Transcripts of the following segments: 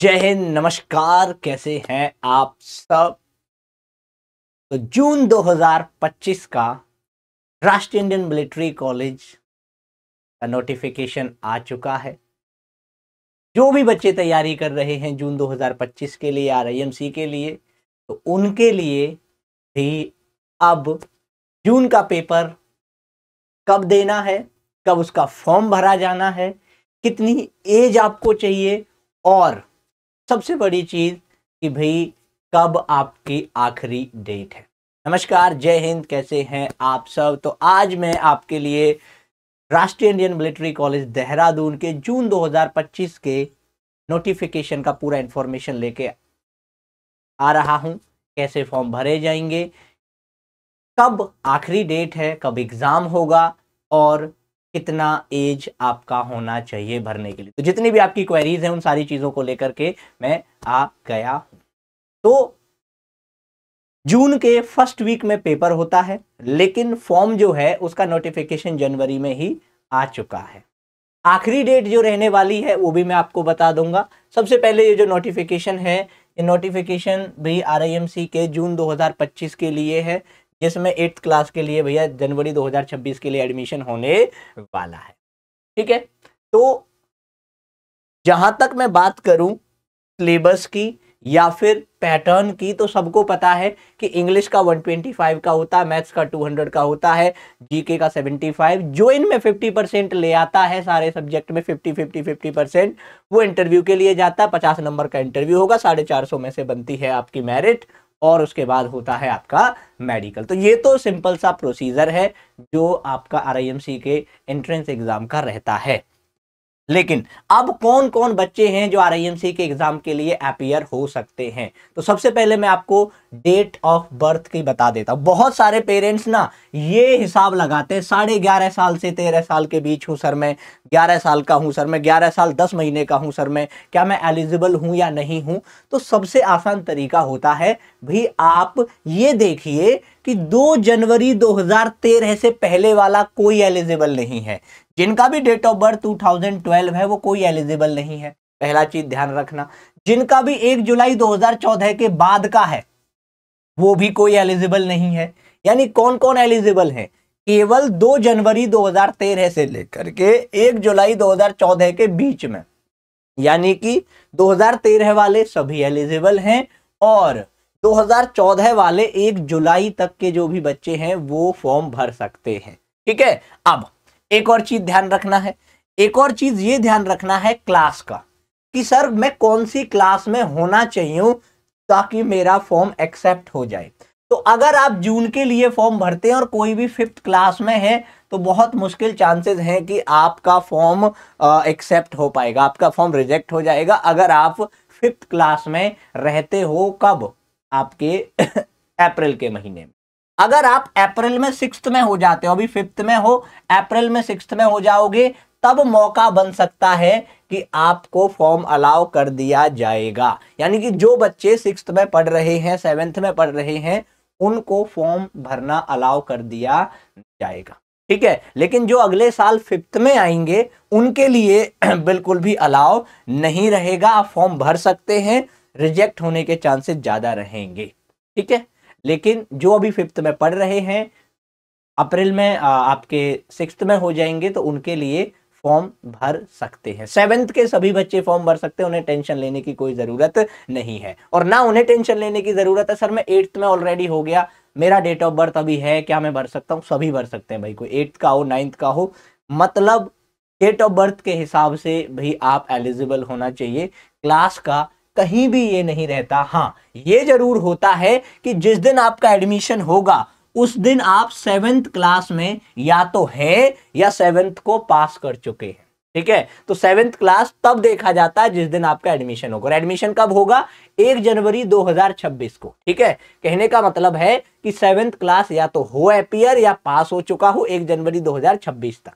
जय हिंद, नमस्कार। कैसे हैं आप सब। तो जून 2025 का राष्ट्रीय इंडियन मिलिट्री कॉलेज का नोटिफिकेशन आ चुका है। जो भी बच्चे तैयारी कर रहे हैं जून 2025 के लिए आरआईएमसी के लिए, तो उनके लिए भी अब जून का पेपर कब देना है, कब उसका फॉर्म भरा जाना है, कितनी एज आपको चाहिए, और सबसे बड़ी चीज कि भाई कब आपकी आखिरी डेट है। नमस्कार, जय हिंद। कैसे हैं आप सब। तो आज मैं आपके लिए राष्ट्रीय इंडियन मिलिट्री कॉलेज देहरादून के जून 2025 के नोटिफिकेशन का पूरा इंफॉर्मेशन लेके आ रहा हूं। कैसे फॉर्म भरे जाएंगे, कब आखिरी डेट है, कब एग्जाम होगा और कितना एज आपका होना चाहिए भरने के लिए। तो जितनी भी आपकी क्वेरीज हैं उन सारी चीजों को लेकर के मैं आ गया हूं। तो जून के फर्स्ट वीक में पेपर होता है, लेकिन फॉर्म जो है उसका नोटिफिकेशन जनवरी में ही आ चुका है। आखिरी डेट जो रहने वाली है वो भी मैं आपको बता दूंगा। सबसे पहले ये जो नोटिफिकेशन है, ये नोटिफिकेशन भी आरआईएमसी के जून 2025 के लिए है, जिसमें 8th क्लास के लिए भैया जनवरी 2026 के लिए एडमिशन होने वाला है। ठीक है। तो जहां तक मैं बात करूं सिलेबस की या फिर पैटर्न की, तो सबको पता है कि इंग्लिश का 125 का होता है, मैथ्स का 200 का होता है, जीके का 75, जो इनमें 50% ले आता है, सारे सब्जेक्ट में 50% वो इंटरव्यू के लिए जाता है। 50 नंबर का इंटरव्यू होगा, 450 में से बनती है आपकी मेरिट और उसके बाद होता है आपका मेडिकल। तो ये तो सिंपल सा प्रोसीजर है जो आपका आरआईएमसी के एंट्रेंस एग्जाम का रहता है। लेकिन अब कौन कौन बच्चे हैं जो आरआईएमसी के एग्जाम के लिए अपीयर हो सकते हैं। तो सबसे पहले मैं आपको डेट ऑफ बर्थ की बता देता हूं। बहुत सारे पेरेंट्स ना ये हिसाब लगाते हैं, 11.5 साल से 13 साल के बीच हूं सर, मैं 11 साल का हूं सर, मैं 11 साल 10 महीने का हूं सर, मैं क्या मैं एलिजिबल हूं या नहीं हूं। तो सबसे आसान तरीका होता है भाई, आप ये देखिए कि 2 जनवरी 2013 से पहले वाला कोई एलिजिबल नहीं है। जिनका भी डेट ऑफ बर्थ 2012 है वो कोई एलिजिबल नहीं है, पहला चीज ध्यान रखना। जिनका भी 1 जुलाई 2014 के बाद का है वो भी कोई एलिजिबल नहीं है। यानी कौन कौन एलिजिबल है, केवल 2 जनवरी 2013 से लेकर के 1 जुलाई 2014 के बीच में, यानी कि 2013 वाले सभी एलिजिबल हैं और 2014 वाले 1 जुलाई तक के जो भी बच्चे हैं वो फॉर्म भर सकते हैं। ठीक है। अब एक और चीज ध्यान रखना है, एक और चीज ये ध्यान रखना है क्लास का, कि सर मैं कौन सी क्लास में होना चाहिए ताकि मेरा फॉर्म एक्सेप्ट हो जाए। तो अगर आप जून के लिए फॉर्म भरते हैं और कोई भी 5th क्लास में है तो बहुत मुश्किल चांसेस हैं कि आपका फॉर्म एक्सेप्ट हो पाएगा, आपका फॉर्म रिजेक्ट हो जाएगा अगर आप 5th क्लास में रहते हो। कब? आपके अप्रैल के महीने में। अगर आप अप्रैल में 6th में हो जाते हो, अभी 5th में हो, अप्रैल में 6th में हो जाओगे, तब मौका बन सकता है कि आपको फॉर्म अलाउ कर दिया जाएगा। यानी कि जो बच्चे 6th में पढ़ रहे हैं, 7th में पढ़ रहे हैं, उनको फॉर्म भरना अलाउ कर दिया जाएगा। ठीक है। लेकिन जो अगले साल 5th में आएंगे उनके लिए बिल्कुल भी अलाउ नहीं रहेगा। आप फॉर्म भर सकते हैं, रिजेक्ट होने के चांसेस ज्यादा रहेंगे। ठीक है। लेकिन जो अभी 5th में पढ़ रहे हैं, अप्रैल में आपके 6th में हो जाएंगे तो उनके लिए फॉर्म भर सकते हैं। 7th के सभी बच्चे फॉर्म भर सकते हैं, उन्हें टेंशन लेने की कोई जरूरत नहीं है। और ना उन्हें टेंशन लेने की जरूरत है सर मैं 8th में ऑलरेडी हो गया, मेरा डेट ऑफ बर्थ अभी है, क्या मैं भर सकता हूं। सभी भर सकते हैं भाई, कोई 8th का हो 9th का हो, मतलब डेट ऑफ बर्थ के हिसाब से भाई आप एलिजिबल होना चाहिए। क्लास का कहीं भी ये नहीं रहता। हाँ, ये जरूर होता है कि जिस दिन आपका एडमिशन होगा उस दिन आप 7th क्लास में या तो है या 7th को पास कर चुके हैं। ठीक है। तो 7th क्लास तब देखा जाता है जिस दिन आपका एडमिशन होगा। एडमिशन कब होगा? 1 जनवरी 2026 को। ठीक है। कहने का मतलब है कि 7th क्लास या तो हो अपीयर या पास हो चुका हो 1 जनवरी 2026 तक।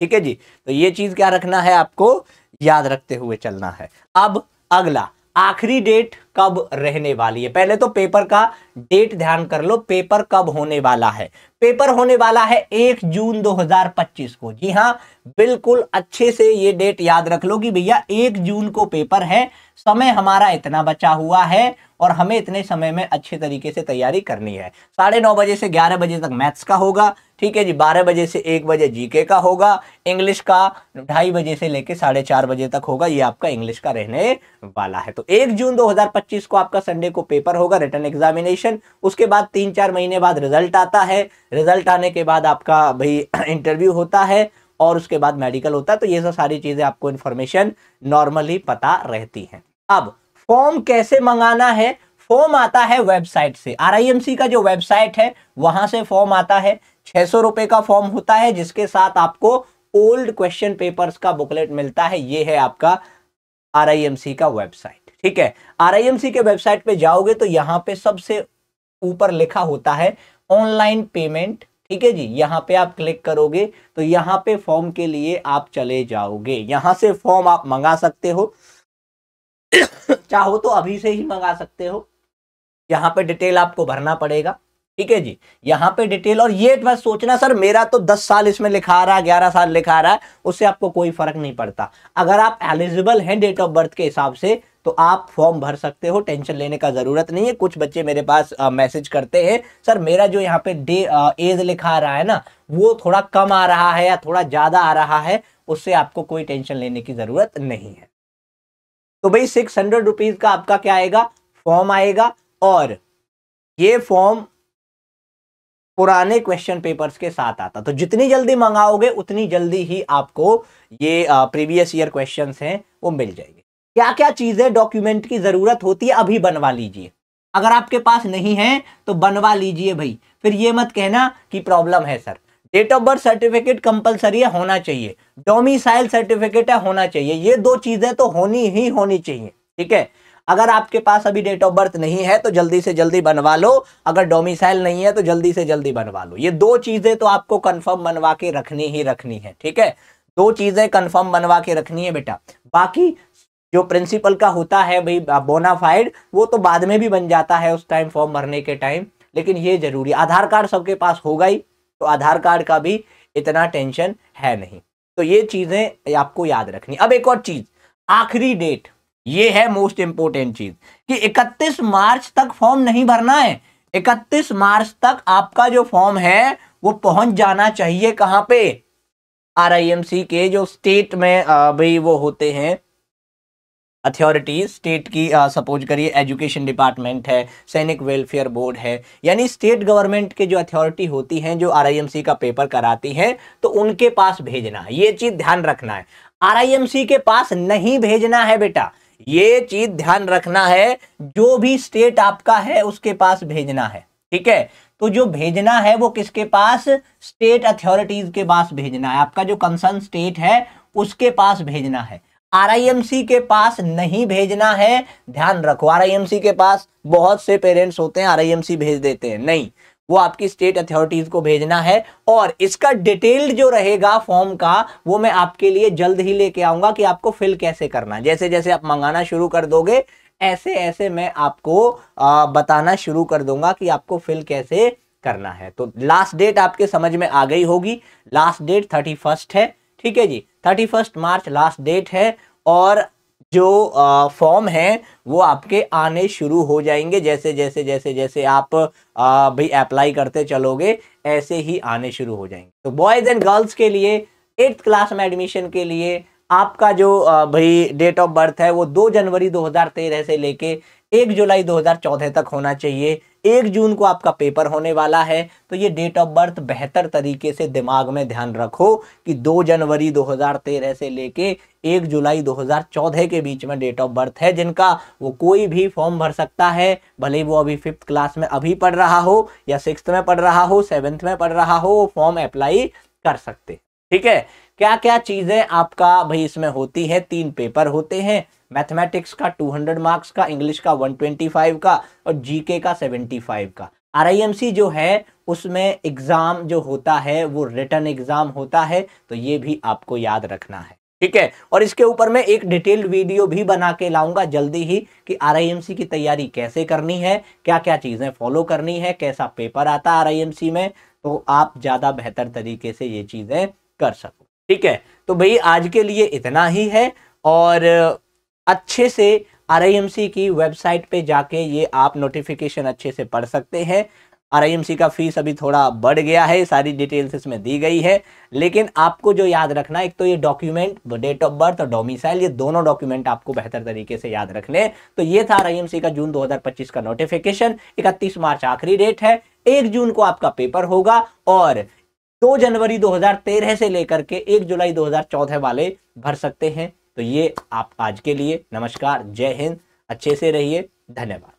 ठीक है जी। तो ये चीज क्या रखना है, आपको याद रखते हुए चलना है। अब अगला, आखिरी डेट कब रहने वाली है। पहले तो पेपर का डेट ध्यान कर लो, पेपर कब होने वाला है। पेपर होने वाला है 1 जून 2025 को। जी हाँ, बिल्कुल अच्छे से ये डेट याद रख लो कि भैया 1 जून को पेपर है, समय हमारा इतना बचा हुआ है और हमें इतने समय में अच्छे तरीके से तैयारी करनी है। 9:30 बजे से 11 बजे तक मैथ्स का होगा, ठीक है जी। 12 बजे से 1 बजे जीके का होगा। इंग्लिश का 2:30 बजे से लेके 4:30 बजे तक होगा, ये आपका इंग्लिश का रहने वाला है। तो 1 जून 2025 को आपका संडे को पेपर होगा, रिटन एग्जामिनेशन। उसके बाद 3-4 महीने बाद रिजल्ट आता है। रिजल्ट आने के बाद आपका भाई इंटरव्यू होता है और उसके बाद मेडिकल होता है। तो ये सब सारी चीजें आपको इन्फॉर्मेशन नॉर्मली पता रहती है। अब फॉर्म कैसे मंगाना है। फॉर्म आता है वेबसाइट से, आरआईएमसी का जो वेबसाइट है वहां से फॉर्म आता है। 600 रुपए का फॉर्म होता है, जिसके साथ आपको ओल्ड क्वेश्चन पेपर्स का बुकलेट मिलता है। ये है आपका आरआईएमसी का वेबसाइट, ठीक है। आरआईएमसी के वेबसाइट पे जाओगे तो यहाँ पे सबसे ऊपर लिखा होता है ऑनलाइन पेमेंट, ठीक है जी। यहाँ पे आप क्लिक करोगे तो यहाँ पे फॉर्म के लिए आप चले जाओगे। यहाँ से फॉर्म आप मंगा सकते हो, चाहो तो अभी से ही मंगा सकते हो। यहाँ पे डिटेल आपको भरना पड़ेगा, ठीक है जी। यहाँ पे डिटेल, और ये बस सोचना सर मेरा तो 10 साल इसमें लिखा रहा है, 11 साल लिखा रहा है, उससे आपको कोई फर्क नहीं पड़ता। अगर आप एलिजिबल हैं डेट ऑफ बर्थ के हिसाब से तो आप फॉर्म भर सकते हो, टेंशन लेने का जरूरत नहीं है। कुछ बच्चे मेरे पास मैसेज करते हैं, सर मेरा जो यहाँ पे एज लिखा रहा है ना वो थोड़ा कम आ रहा है या थोड़ा ज्यादा आ रहा है, उससे आपको कोई टेंशन लेने की जरूरत नहीं है। तो भाई 600 रुपीज का आपका क्या आएगा, फॉर्म आएगा। और ये फॉर्म पुराने क्वेश्चन पेपर्स के साथ आता, तो जितनी जल्दी मंगाओगे उतनी जल्दी ही आपको ये प्रीवियस ईयर क्वेश्चंस हैं वो मिल जाएंगे। क्या क्या चीजें डॉक्यूमेंट की जरूरत होती है, अभी बनवा लीजिए। अगर आपके पास नहीं है तो बनवा लीजिए भाई, फिर ये मत कहना कि प्रॉब्लम है sir. Date of birth certificate compulsory है, होना चाहिए। डोमिसाइल सर्टिफिकेट है, होना चाहिए। ये दो चीजें तो होनी ही होनी चाहिए, ठीक है। अगर आपके पास अभी डेट ऑफ बर्थ नहीं है तो जल्दी से जल्दी बनवा लो, अगर डोमिसाइल नहीं है तो जल्दी से जल्दी बनवा लो। ये दो चीजें तो आपको कंफर्म बनवा के रखनी ही रखनी है, ठीक है। दो चीजें कंफर्म बनवा के रखनी है बेटा। बाकी जो प्रिंसिपल का होता है भाई बोनाफाइड, वो तो बाद में भी बन जाता है उस टाइम फॉर्म भरने के टाइम, लेकिन ये जरूरी। आधार कार्ड सबके पास होगा ही, तो आधार कार्ड का भी इतना टेंशन है नहीं। तो ये चीजें आपको याद रखनी। अब एक और चीज, आखिरी डेट, ये है मोस्ट इंपोर्टेंट चीज कि 31 मार्च तक फॉर्म नहीं भरना है। 31 मार्च तक आपका जो फॉर्म है वो पहुंच जाना चाहिए कहां पे, आरआईएमसी के जो स्टेट में भाई वो होते हैं अथॉरिटीज, स्टेट की सपोज करिए एजुकेशन डिपार्टमेंट है, सैनिक वेलफेयर बोर्ड है, यानी स्टेट गवर्नमेंट के जो अथॉरिटी होती हैं जो आरआईएमसी का पेपर कराती हैं, तो उनके पास भेजना है। ये चीज ध्यान रखना है, आरआईएमसी के पास नहीं भेजना है बेटा। ये चीज ध्यान रखना है, जो भी स्टेट आपका है उसके पास भेजना है, ठीक है। तो जो भेजना है वो किसके पास, स्टेट अथॉरिटीज के पास भेजना है। आपका जो कंसर्न स्टेट है उसके पास भेजना है, आरआईएमसी के पास नहीं भेजना है। ध्यान रखो, आरआईएमसी के पास बहुत से पेरेंट्स होते हैं आरआईएमसी भेज देते हैं, नहीं, वो आपकी स्टेट अथॉरिटीज को भेजना है। और इसका डिटेल्ड जो रहेगा फॉर्म का वो मैं आपके लिए जल्द ही लेके आऊंगा कि आपको फिल कैसे करना है। जैसे जैसे आप मंगाना शुरू कर दोगे ऐसे ऐसे मैं आपको बताना शुरू कर दूंगा कि आपको फिल कैसे करना है। तो लास्ट डेट आपके समझ में आ गई होगी, लास्ट डेट 31 है, ठीक है जी। 31 मार्च लास्ट डेट है। और जो फॉर्म है वो आपके आने शुरू हो जाएंगे, जैसे जैसे जैसे जैसे आप भाई अप्लाई करते चलोगे ऐसे ही आने शुरू हो जाएंगे। तो बॉयज एंड गर्ल्स के लिए 8th क्लास में एडमिशन के लिए आपका जो भाई डेट ऑफ बर्थ है वो 2 जनवरी 2013 से लेके 1 जुलाई 2014 तक होना चाहिए। 1 जून को आपका पेपर होने वाला है। तो ये डेट ऑफ बर्थ बेहतर तरीके से दिमाग में ध्यान रखो कि 2 जनवरी 2013 से लेके 1 जुलाई 2014 के बीच में डेट ऑफ बर्थ है जिनका, वो कोई भी फॉर्म भर सकता है, भले वो अभी 5th क्लास में अभी पढ़ रहा हो या 6th में पढ़ रहा हो, 7th में पढ़ रहा हो, वो फॉर्म अप्लाई कर सकते, ठीक है। क्या क्या चीजें आपका भाई इसमें होती है, 3 पेपर होते हैं, मैथमेटिक्स का 200 मार्क्स का, इंग्लिश का 125 का और जीके का 75 का। आरआईएमसी जो है उसमें एग्जाम जो होता है वो रिटन एग्जाम होता है, तो ये भी आपको याद रखना है। ठीक है। और इसके ऊपर मैं एक डिटेल्ड वीडियो भी बना के लाऊंगा जल्दी ही कि RIMC की तैयारी कैसे करनी है, क्या क्या चीजें फॉलो करनी है, कैसा पेपर आता है RIMC में, तो आप ज्यादा बेहतर तरीके से ये चीजें कर सको। ठीक है, तो भाई आज के लिए इतना ही है। और अच्छे से RIMC की वेबसाइट पे जाके ये आप नोटिफिकेशन अच्छे से पढ़ सकते हैं। RIMC का फीस अभी थोड़ा बढ़ गया है, सारी डिटेल्स इसमें दी गई है। लेकिन आपको जो याद रखना है, एक तो ये डॉक्यूमेंट, डेट ऑफ बर्थ और डोमिसाइल, ये दोनों डॉक्यूमेंट आपको बेहतर तरीके से याद रखने। तो ये था RIMC का जून 2025 का नोटिफिकेशन। 31 मार्च आखिरी डेट है, 1 जून को आपका पेपर होगा और 2 जनवरी 2013 से लेकर के 1 जुलाई 2014 वाले भर सकते हैं। तो ये आप आज के लिए नमस्कार, जय हिंद, अच्छे से रहिए, धन्यवाद।